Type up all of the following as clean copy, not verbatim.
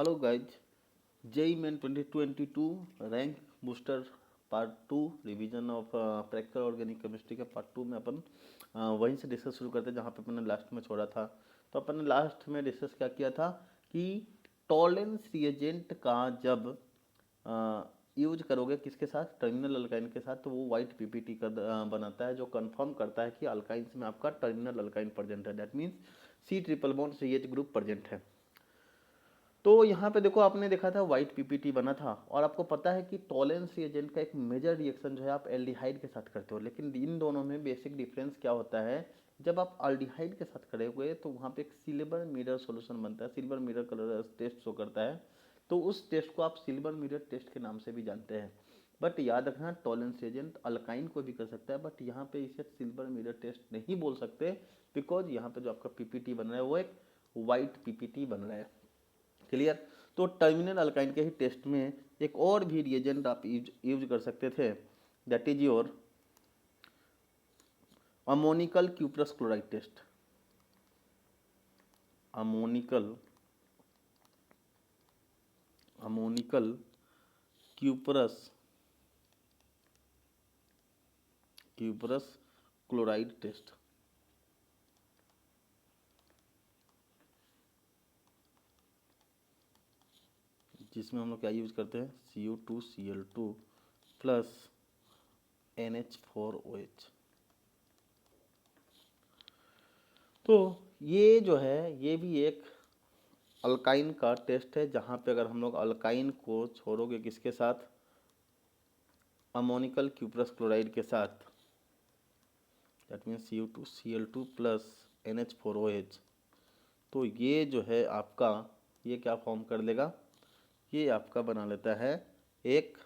Hello guys, JEE Main 2022 rank booster part 2 revision of practical organic chemistry के part 2 में अपन वहीं से discuss शुरू करते हैं जहाँ पे अपन ने लास्ट में छोड़ा था। तो अपन ने लास्ट में डिस्कस क्या किया था कि टॉलेंस रिएजेंट का जब यूज करोगे किसके साथ, टर्मिनल अल्काइन के साथ, तो वो वाइट पीपीटी का बनाता है जो कंफर्म करता है कि अल्काइंस में आपका टर्मिनल अल्काइन प्रेजेंट है। That means C triple bond C H group present है। तो यहाँ पे देखो, आपने देखा था वाइट पीपीटी बना था और आपको पता है कि टॉलेंस रिएजेंट का एक मेजर रिएक्शन जो है आप एल्डिहाइड के साथ करते हो, लेकिन इन दोनों में बेसिक डिफरेंस क्या होता है। जब आप अल्डिहाइड के साथ खड़े हुए तो वहाँ पे एक सिल्वर मिरर सॉल्यूशन बनता है, silver mirror colour test show करता है। तो उस टेस्ट को आप सिल्वर मिरर टेस्ट के नाम से भी जानते हैं। बट याद रखना, टॉलेंस रिएजेंट अल्काइन को भी कर सकता है, बट यहाँ पे इसे सिल्वर मिरर टेस्ट नहीं बोल सकते, बिकॉज यहाँ पे जो आपका पीपीटी बन रहा है वो एक वाइट पीपीटी बन रहा है। क्लियर। तो टर्मिनल अल्काइन के ही टेस्ट में एक और भी रिएजेंट आप यूज कर सकते थे, that is your ammoniacal cuprous chloride test. Ammoniacal cuprous chloride test. जिसमें हम लोग क्या यूज करते हैं, Cu2Cl2 प्लस NH4OH। तो ये जो है ये भी एक अल्काइन का टेस्ट है, जहाँ पे अगर हम लोग अल्काइन को छोड़ोगे किसके साथ, अमोनिकल क्यूप्रस क्लोराइड के साथ, that means Cu2Cl2 plus NH4OH, तो ये जो है आपका ये क्या फॉर्म कर लेगा, ये आपका बना लेता है एक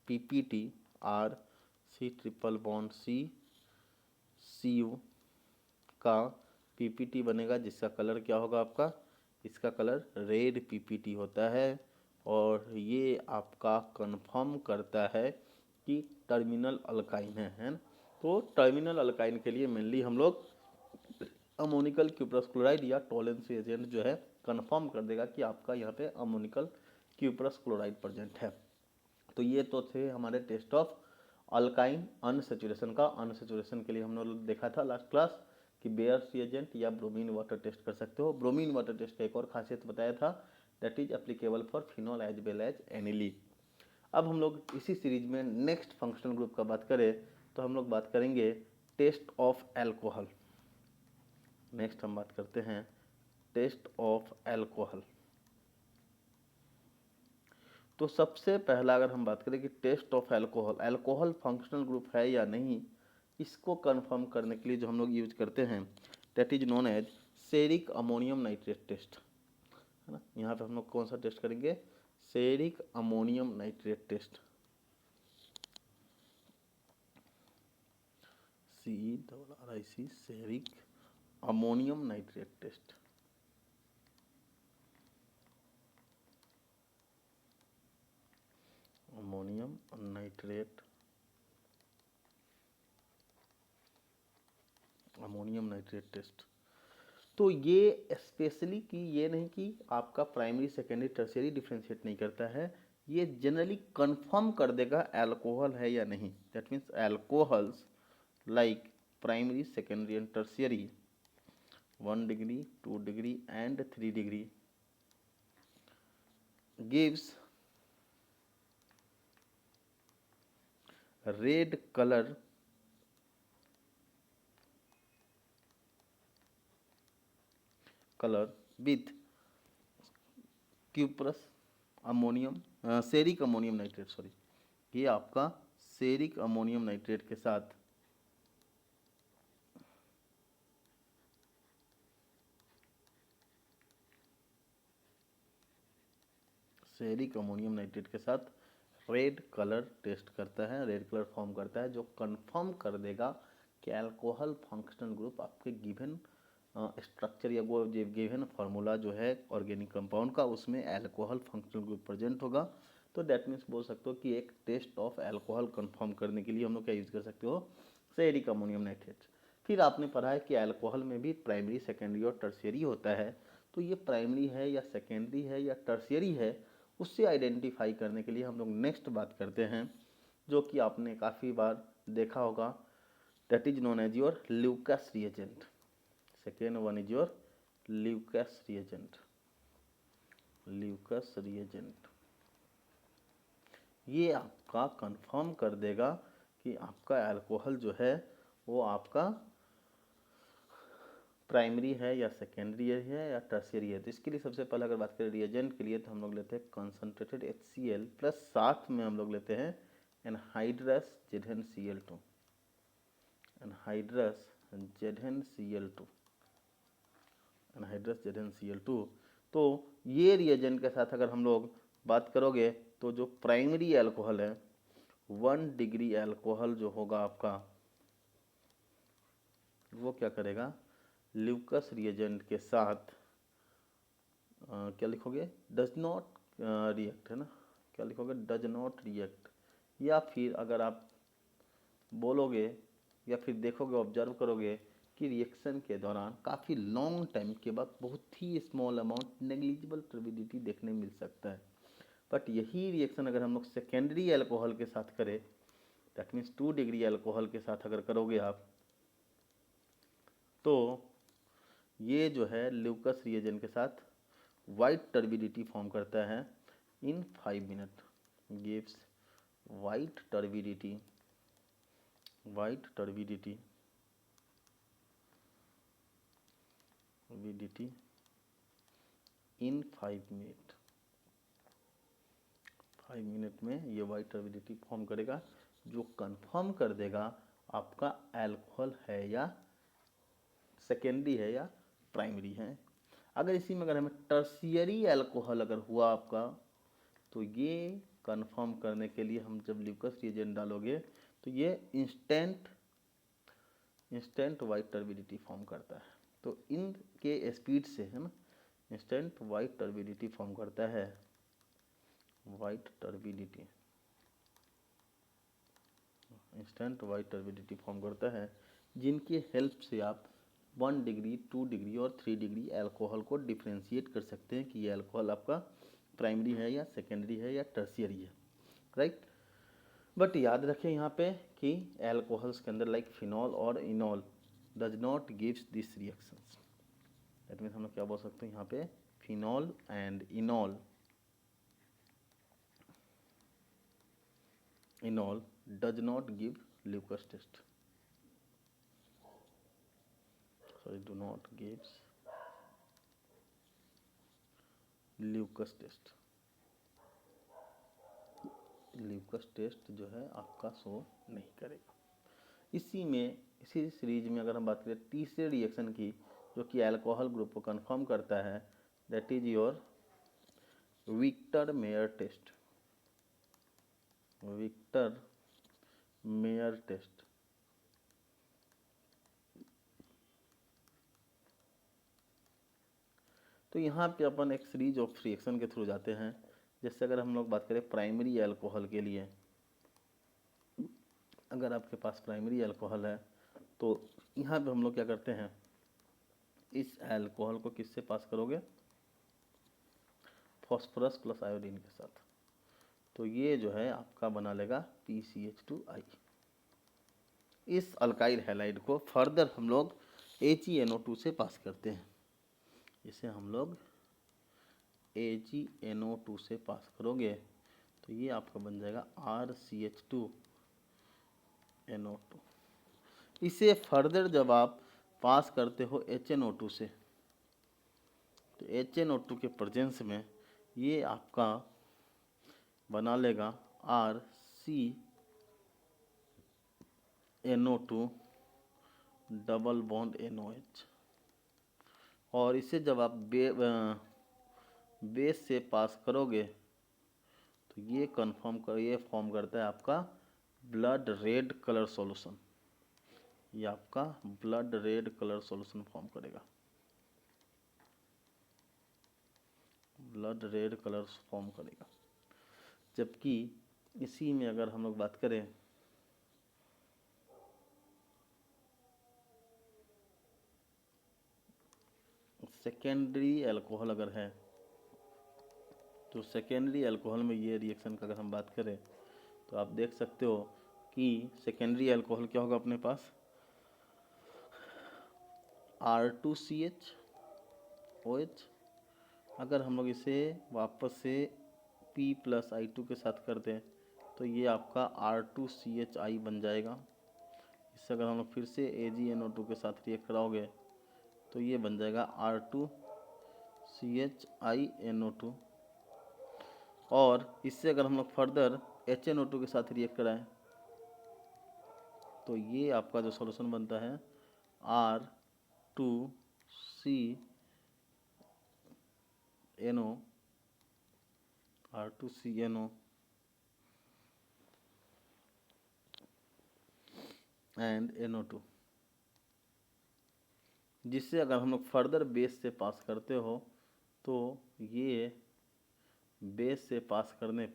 PPT R C triple bond CU का PPT बनेगा, जिसका कलर क्या होगा आपका, इसका कलर रेड PPT होता है। और ये आपका कंफर्म करता है कि टर्मिनल अल्काइन है ना। तो टर्मिनल अल्काइन के लिए मेनली हम लोग अमोनिकल क्यूप्रस क्लोराइड या टॉलेंस एजेंट जो है कंफर्म कर देगा कि आपका यहाँ पे अमोनिकल क्यूप्रस क्लोराइड प्रेजेंट है। तो ये तो थे हमारे टेस्ट ऑफ अल्काइन अनसेचुरेशन का। अनसेचुरेशन के लिए हमने देखा था लास्ट क्लास कि बेयर्स रिएजेंट या ब्रोमीन वाटर टेस्ट कर सकते हो। ब्रोमीन वाटर टेस्ट का एक और खासियत बताया था, that is applicable for phenol as well as aniline. अब हम लोग इसी सीरीज में नेक्स्ट फंक्शनल ग्रुप का बात करें तो हम लोग बात करेंगे टेस्ट ऑफ एल्कोहल। नेक्स्ट हम बात करते हैं टेस्ट ऑफ एल्कोहल। तो सबसे पहला अगर हम बात करें कि test of alcohol, alcohol functional group है या नहीं, इसको कंफर्म करने के लिए जो हम लोग यूज करते हैं that is known as ceric ammonium nitrate test, है ना। यहाँ पे हम लोग कौन सा टेस्ट करेंगे, ceric ammonium nitrate test, CERIC, ceric ammonium nitrate test. Ammonium nitrate test. तो ये स्पेशली कि ये नहीं कि आपका प्राइमरी सेकेंडरी टर्शियरी डिफ्रेंशिएट नहीं करता है, ये जनरली कंफर्म कर देगा अल्कोहल है या नहीं। That means alcohols like primary secondary and tertiary 1 degree 2 degree and 3 degree gives red color with cuprous ammonium ceric ammonium nitrate, sorry, ये आपका सेरिक अमोनियम नाइट्रेट के साथ रेड कलर टेस्ट करता है, रेड कलर फॉर्म करता है, जो confirm कर देगा कि अल्कोहल फंक्शनल ग्रुप आपके गिवन स्ट्रक्चर या वो गिवन फार्मूला जो है ऑर्गेनिक कंपाउंड का, उसमें अल्कोहल फंक्शनल ग्रुप प्रेजेंट होगा। तो दैट मीन्स बोल सकते हो कि एक टेस्ट ऑफ अल्कोहल कंफर्म करने के लिए हम लोग क्या यूज़ कर सकते हो, सेरिक अमोनियम नाइट्रेट। फिर आपने पढ़ा है कि अल्कोहल में भी प्राइमरी सेकेंडरी और टर्शियरी होता है। तो ये प्राइमरी है या सेकेंडरी है या टर्शियरी है, उससे आइडेंटिफाई करने के लिए हम लोग नेक्स्ट बात करते हैं, जो कि आपने काफ़ी बार देखा होगा, that is known as your Lucas reagent. Second one is your Lucas reagent. Lucas reagent ये आपका कंफर्म कर देगा कि आपका अल्कोहल जो है वो आपका प्राइमरी है या सेकेंडरी है या टर्शियरी है। तो इसके लिए सबसे पहले अगर बात करें रिएजेंट के लिए, तो हम लोग लेते हैं कंसनट्रेटेड HCl प्लस साथ में हम लोग लेते हैं anhydrous ZnCl2। Anhydrous ZnCl2, anhydrous ZnCl2। तो ये रिएजेंट के साथ अगर हम लोग बात करोगे तो जो प्राइमरी अल्कोहल है 1 डिग्री अल्कोहल जो होगा आपका, वो क्या करेगा, ल्यूकस रिएजेंट के साथ क्या लिखोगे, डज नॉट रिएक्ट, है ना, क्या लिखोगे, डज नॉट रिएक्ट। या फिर अगर आप बोलोगे या फिर देखोगे, ऑब्जर्व करोगे कि रिएक्शन के दौरान काफ़ी लॉन्ग टाइम के बाद बहुत ही स्मॉल अमाउंट नेग्लिजिबल टर्बिडिटी देखने मिल सकता है। बट यही रिएक्शन अगर हम लोग सेकेंडरी अल्कोहल के साथ करें, दैट मीन्स 2 डिग्री अल्कोहल के साथ अगर करोगे आप, तो ये जो है ल्यूकस रिएजेंट के साथ वाइट टर्बिडिटी फॉर्म करता है इन 5 मिनट, गिव्स वाइट टर्बिडिटी इन 5 मिनट। 5 मिनट में ये वाइट टर्बिडिटी फॉर्म करेगा, जो कंफर्म कर देगा आपका अल्कोहल है या सेकेंडरी है या प्राइमरी है। अगर इसी में अगर हमें टर्शियरी अल्कोहल अगर हुआ आपका, तो ये कंफर्म करने के लिए हम जब ल्यूकस रिएजेंट डालोगे तो ये इंस्टेंट वाइट टर्बिडिटी फॉर्म करता है। तो इनके स्पीड से, है ना, इंस्टेंट वाइट टर्बिडिटी फॉर्म करता है, white turbidity, instant white turbidity form करता है, जिनके हेल्प से आप 1 डिग्री 2 डिग्री और 3 डिग्री अल्कोहल को डिफ्रेंशिएट कर सकते हैं कि ये अल्कोहल आपका प्राइमरी है या सेकेंडरी है या टर्शियरी है, राइट। बट याद रखें यहाँ पे कि अल्कोहल्स के अंदर लाइक फिनॉल और इनॉल does not gives this reactions. That means हम लोग क्या बोल सकते हैं यहाँ पे, phenol and इनॉल does not give Lucas test, sorry, do not gives Lucas test। Lucas test जो है आपका शो नहीं करेगा। इसी सीरीज में अगर हम बात करें तीसरे रिएक्शन की, जो कि अल्कोहल ग्रुप को कंफर्म करता है, that is your Victor Meyer test. Victor Meyer test. तो यहाँ पे अपन एक सीरीज ऑफ रिएक्शन के थ्रू जाते हैं। जैसे अगर हम लोग बात करें प्राइमरी अल्कोहल के लिए, अगर आपके पास प्राइमरी अल्कोहल है तो यहाँ पे हम लोग क्या करते हैं, इस अल्कोहल को किससे पास करोगे, फॉस्फोरस प्लस आयोडीन के साथ। तो ये जो है आपका बना लेगा PCH2I। इस अल्काइल हैलाइड को फर्दर हम लोग AgNO2 से पास करते हैं। इसे हम लोग AgNO2 से पास करोगे तो ये आपका बन जाएगा RCH2NO2। इसे फर्दर जब आप पास करते हो HNO2 से, तो HNO2 के प्रेजेंस में ये आपका बना लेगा RCNO2 डबल बॉन्ड NOH। और इसे जब आप बेस से पास करोगे तो ये ये फॉर्म करता है आपका ब्लड रेड कलर सॉल्यूशन। ये आपका blood red colour solution form करेगा, ब्लड रेड कलर फॉर्म करेगा। जबकि इसी में अगर हम लोग बात करें सेकेंडरी अल्कोहल अगर है तो सेकेंडरी अल्कोहल में ये रिएक्शन का अगर हम बात करें तो आप देख सकते हो कि सेकेंडरी अल्कोहल क्या होगा अपने पास, R2CH अगर हम लोग इसे वापस से P+I2 के साथ कर दें तो ये आपका R2CHI बन जाएगा। इससे अगर हम लोग फिर से AgNO2 के साथ रिएक्ट कराओगे तो ये बन जाएगा R2CHiNO2। और इससे अगर हम लोग फर्दर HNO2 के साथ रिएक्ट कराएं तो ये आपका जो सॉल्यूशन बनता है R2CNO एंड NO2, जिससे अगर हम लोग फर्दर बेस से पास करते हो तो ये बेस से पास करने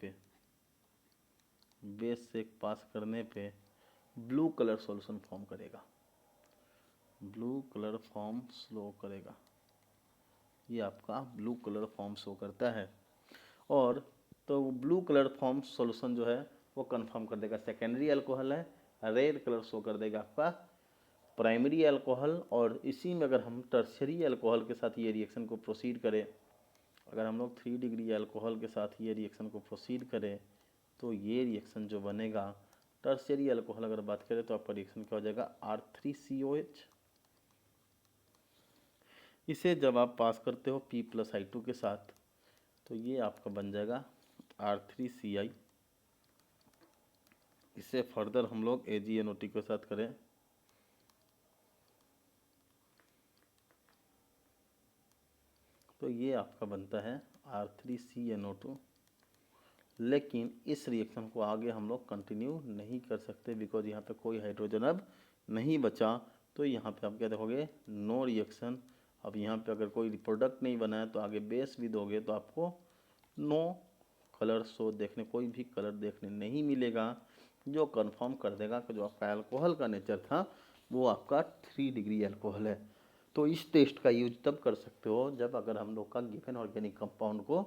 पे ब्लू कलर सॉल्यूशन फॉर्म करेगा, ब्लू कलर फॉर्म शो करेगा। ये आपका ब्लू कलर फॉर्म शो करता है। और तो ब्लू कलर फॉर्म सॉल्यूशन जो है वो कंफर्म कर देगा सेकेंडरी अल्कोहल है, रेड कलर शो कर देगा आपका प्राइमरी अल्कोहल। और इसी में अगर हम टर्शियरी अल्कोहल के साथ ये रिएक्शन को प्रोसीड करें, अगर हम लोग 3 डिग्री अल्कोहल के साथ ये रिएक्शन को प्रोसीड करें तो ये रिएक्शन जो बनेगा टर्शियरी अल्कोहल अगर बात करें तो आपका रिएक्शन क्या हो जाएगा R3COH। इसे जब आप पास करते हो P+I2 के साथ तो ये आपका बन जाएगा R3CI। इसे फर्दर हम लोग AgNO2 के साथ करें तो ये आपका बनता है R3CNO2। लेकिन इस रिएक्शन को आगे हम लोग कंटिन्यू नहीं कर सकते बिकॉज यहाँ पे कोई हाइड्रोजन अब नहीं बचा। तो यहाँ पे आप क्या देखोगे, नो रिएक्शन। अब यहाँ पे अगर कोई प्रोडक्ट नहीं बना है तो आगे बेस भी दोगे तो आपको नो कलर शो देखने, कोई भी कलर देखने नहीं मिलेगा, जो कंफर्म कर देगा कि जो आपका अल्कोहल का नेचर था वो आपका 3 डिग्री अल्कोहल है। तो इस टेस्ट का यूज तब कर सकते हो जब अगर हम लोग का गिवन ऑर्गेनिक कंपाउंड को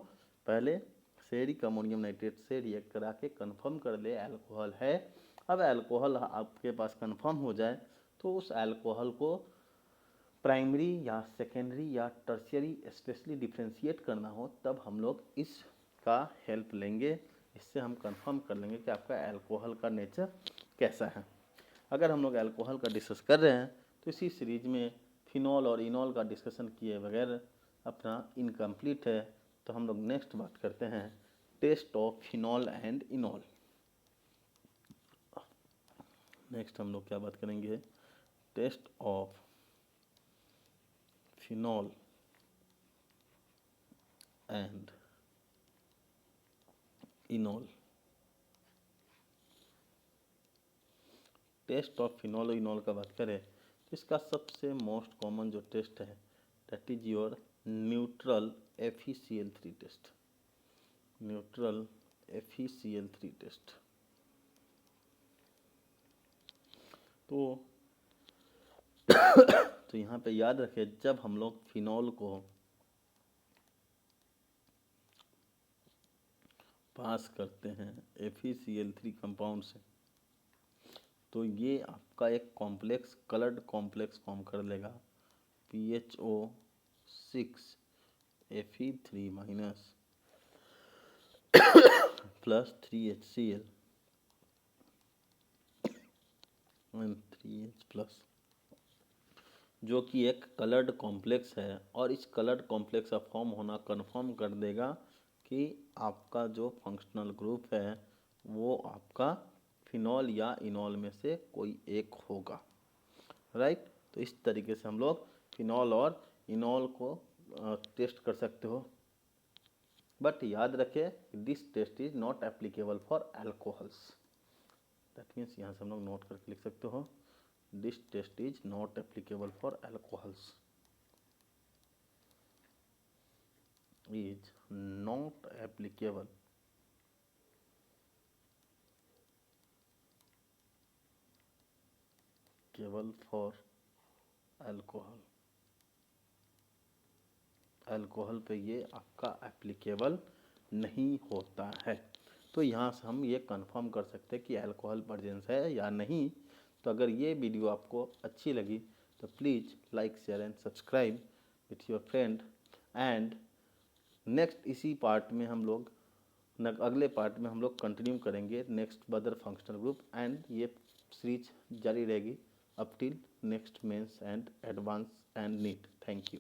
पहले फेरिक अमोनियम नाइट्रेट से रिएक्ट करा के कंफर्म कर ले अल्कोहल है। अब अल्कोहल आपके पास कंफर्म हो जाए तो उस अल्कोहल को प्राइमरी या सेकेंडरी या टर्शियरी स्पेशली डिफ्रेंशिएट करना हो तब हम लोग इसका हेल्प लेंगे। इससे हम कंफर्म कर लेंगे कि आपका अल्कोहल का नेचर कैसा है। अगर हम लोग अल्कोहल का डिस्कस कर रहे हैं तो इसी सीरीज में फिनॉल और इनॉल का डिस्कशन किए बगैर अपना इनकम्प्लीट है। तो हम लोग नेक्स्ट बात करते हैं test of phenol and enol. Next हम लोग क्या बात करेंगे, test of phenol and enol. Test of phenol और इनॉल का बात करें तो इसका सबसे मोस्ट कॉमन जो टेस्ट है that is your neutral FeCl3 test, neutral FeCl3 test. तो यहाँ पे याद रखें जब हम लोग फिनॉल को पास करते हैं FeCl3 कंपाउंड से तो ये आपका एक कॉम्प्लेक्स कलर्ड कॉम्प्लेक्स फॉर्म कर लेगा PHO6 Fe3 minus plus 3HCl and 3H plus, जो कि एक कलर्ड कॉम्प्लेक्स है। और इस कलर्ड कॉम्प्लेक्स का फॉर्म होना कंफर्म कर देगा कि आपका जो फंक्शनल ग्रुप है वो आपका फिनॉल या इनॉल में से कोई एक होगा, राइट। तो इस तरीके से हम लोग फिनॉल और इनॉल को टेस्ट कर सकते हो। बट याद रखें this test is not applicable for alcohols. That means यहाँ से हम लोग नोट करके लिख सकते हो this test is not applicable for alcohols, is not applicable केवल फॉर अल्कोहल। अल्कोहल पे ये आपका एप्लीकेबल नहीं होता है। तो यहाँ से हम ये कंफर्म कर सकते हैं कि अल्कोहल प्रेजेंस है या नहीं। तो अगर ये वीडियो आपको अच्छी लगी तो please like share and subscribe with your friend. And next इसी पार्ट में हम लोग अगले पार्ट में हम लोग कंटिन्यू करेंगे next other functional group, and ये सीरीज जारी रहेगी up till next Mains and advance and NEET. Thank you.